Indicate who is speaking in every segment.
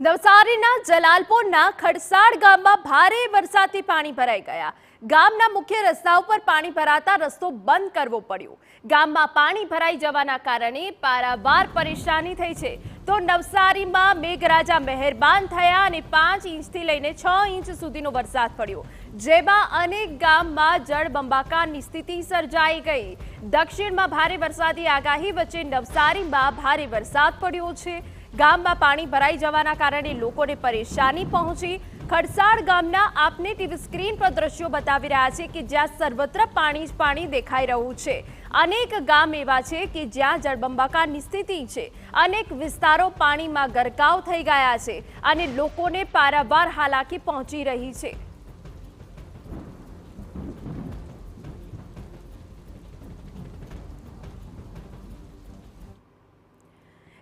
Speaker 1: નવસારીના જલાલપુરના ખડસાડ ગામમાં ભારે વરસાદથી પાણી ભરાઈ ગયા। ગામના મુખ્ય રસ્તા ઉપર પાણી ભરાતા રસ્તો બંધ કરવો પડ્યો। ગામમાં પાણી ભરાઈ જવાના કારણે પારાવાર પરેશાની થઈ છે। તો નવસારીમાં મેઘરાજા મહેરબાન થયા અને 5 ઇંચથી લઈને 6 ઇંચ સુધીનો વરસાદ પડ્યો, જેમાં અનેક ગામમાં જળબંબાકારની સ્થિતિ સર્જાઈ ગઈ। દક્ષિણમાં ભારે વરસાદી આગાહી વચ્ચે નવસારીમાં ભારે વરસાદ પડ્યો છે। ગામમાં પાણી ભરાઈ જવાના કારણે લોકોને પરેશાની પહોંચી। ખડસાડ ગામના આપને ટીવી સ્ક્રીન પર દ્રશ્યો બતાવી રહ્યા છે કે જ્યાં સર્વત્ર પાણી જ પાણી દેખાઈ રહ્યું છે। અનેક ગામ એવા છે કે જ્યાં જળબંબાકારની સ્થિતિ છે। અનેક વિસ્તારો પાણીમાં ગરકાવ થઈ ગયા છે અને લોકોને પારાવાર હાલાકી પહોંચી રહી છે।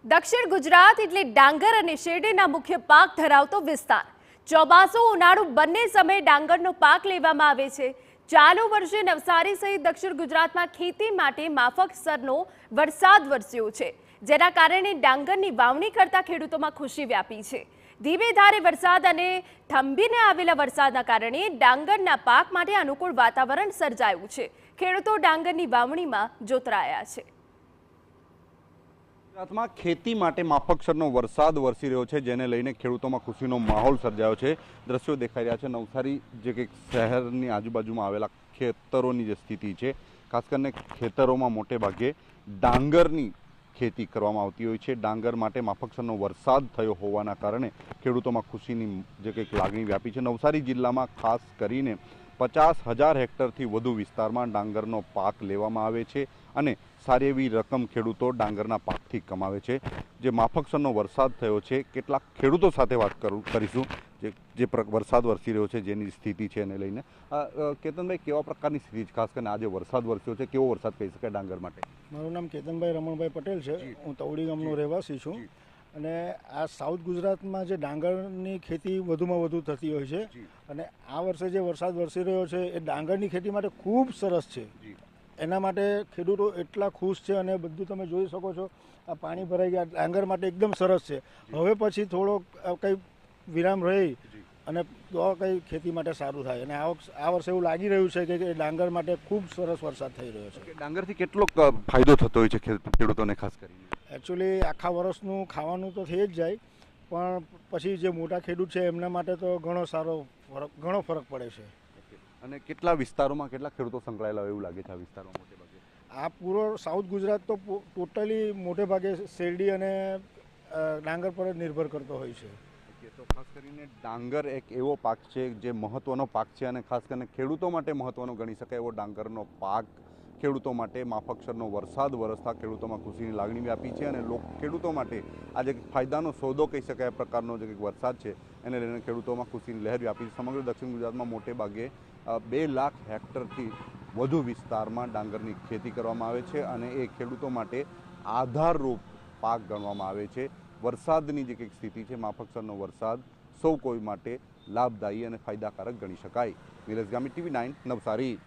Speaker 1: દક્ષિણ ગુજરાત એટલે ડાંગર અને શેરડીના મુખ્ય પાક ધરાવતો વિસ્તાર। ચોમાસું ઉનાળુ બંને સમયે ડાંગરનો પાક લેવામાં આવે છે। ચાલુ વર્ષે નવસારી સહિત દક્ષિણ ગુજરાતમાં ખેતી માટે માફક સ્તરનો વરસાદ વરસ્યો છે, જેના કારણે ડાંગરની વાવણી કરતા ખેડૂતોમાં ખુશી વ્યાપી છે। ધીમે ધારે વરસાદ અને થંભીને આવેલા વરસાદના કારણે ડાંગરના પાક માટે અનુકૂળ વાતાવરણ સર્જાયું છે। ખેડૂતો ડાંગરની વાવણીમાં જોતરાયા છે।
Speaker 2: ગુજરાતમાં ખેતી માટે માફક સ્તરનો વરસાદ વરસી રહ્યો છે, જેને લઈને ખેડૂતોમાં ખુશીનો માહોલ સર્જાયો છે। દ્રશ્યો દેખાઈ રહ્યા છે નવસારી જે કે શહેરની આજુબાજુમાં આવેલા ખેતરોની જે સ્થિતિ છે, ખાસ કરીને ખેતરોમાં મોટે ભાગે ડાંગરની ખેતી કરવામાં આવતી હોય છે। ડાંગર માટે માફક સ્તરનો વરસાદ થયો હોવાના કારણે ખેડૂતોમાં ખુશીની જે કંઈક લાગણી વ્યાપી છે। નવસારી જિલ્લામાં ખાસ કરીને 50,000 હેક્ટરથી વધુ વિસ્તારમાં ડાંગરનો પાક લેવામાં આવે છે અને સારી એવી રકમ ખેડૂતો ડાંગરના પાકથી કમાવે છે। જે માફક સ્તરનો વરસાદ થયો છે, કેટલાક ખેડૂતો સાથે વાત કરીશું જે વરસાદ વરસી રહ્યો છે, જેની સ્થિતિ છે એને લઈને। કેતનભાઈ, કેવા પ્રકારની સ્થિતિ છે? ખાસ કરીને આજે વરસાદ વરસ્યો છે, કેવો વરસાદ કહી શકાય ડાંગર માટે?
Speaker 3: મારું નામ કેતનભાઈ રમણભાઈ પટેલ છે। હું તવડી ગામનો રહેવાસી છું અને આ સાઉથ ગુજરાતમાં જે ડાંગરની ખેતી વધુમાં વધુ થતી હોય છે અને આ વર્ષે જે વરસાદ વરસી રહ્યો છે એ ડાંગરની ખેતી માટે ખૂબ સરસ છે। એના માટે ખેડૂતો એટલા ખુશ છે અને બધું તમે જોઈ શકો છો, આ પાણી ભરાઈ ગયા ડાંગર માટે એકદમ સરસ છે। હવે પછી થોડો કંઈ વિરામ રહી અને તો કંઈ ખેતી માટે સારું થાય અને આ વર્ષે એવું લાગી રહ્યું છે કે ડાંગર માટે ખૂબ સરસ વરસાદ થઈ રહ્યો છે।
Speaker 2: ડાંગરથી કેટલો ફાયદો થતો હોય છે ખેડૂતોને? ખાસ કરીને
Speaker 3: એકચ્યુઅલી આખા વર્ષનું ખાવાનું તો થઈ જ જાય, પણ પછી જે મોટા ખેડૂત છે એમના માટે તો ઘણો ફરક પડે છે।
Speaker 2: અને કેટલા વિસ્તારોમાં કેટલા ખેડૂતો સંકળાયેલા હોય એવું લાગે છે આ વિસ્તારોમાં? મોટે ભાગે
Speaker 3: આ પૂરો સાઉથ ગુજરાત તો ટોટલી મોટે ભાગે શેરડી અને ડાંગર પર જ નિર્ભર કરતો હોય છે।
Speaker 2: તો ખાસ કરીને ડાંગર એક એવો પાક છે જે મહત્વનો પાક છે અને ખાસ કરીને ખેડૂતો માટે મહત્વનો ગણી શકાય એવો ડાંગરનો પાક ખેડૂતો માટે માફક સ્તરનો વરસાદ વરસતા ખેડૂતોમાં ખુશીની લાગણી વ્યાપી છે અને ખેડૂતો માટે આજે ફાયદાનો સોદો કહી શકાય પ્રકારનો જે વરસાદ છે એને લઈને ખેડૂતોમાં ખુશીની લહેર વ્યાપી છે। સમગ્ર દક્ષિણ ગુજરાતમાં મોટે ભાગે 2 લાખ હેક્ટરથી વધુ વિસ્તારમાં ડાંગરની ખેતી કરવામાં આવે છે અને એ ખેડૂતો માટે આધારરૂપ પાક ગણવામાં આવે છે। વરસાદની જે કંઈક સ્થિતિ છે, માફક સ્તરનો વરસાદ સૌ કોઈ માટે લાભદાયી અને ફાયદાકારક ગણી શકાય। નિલેશ ગામી, TV9 નવસારી।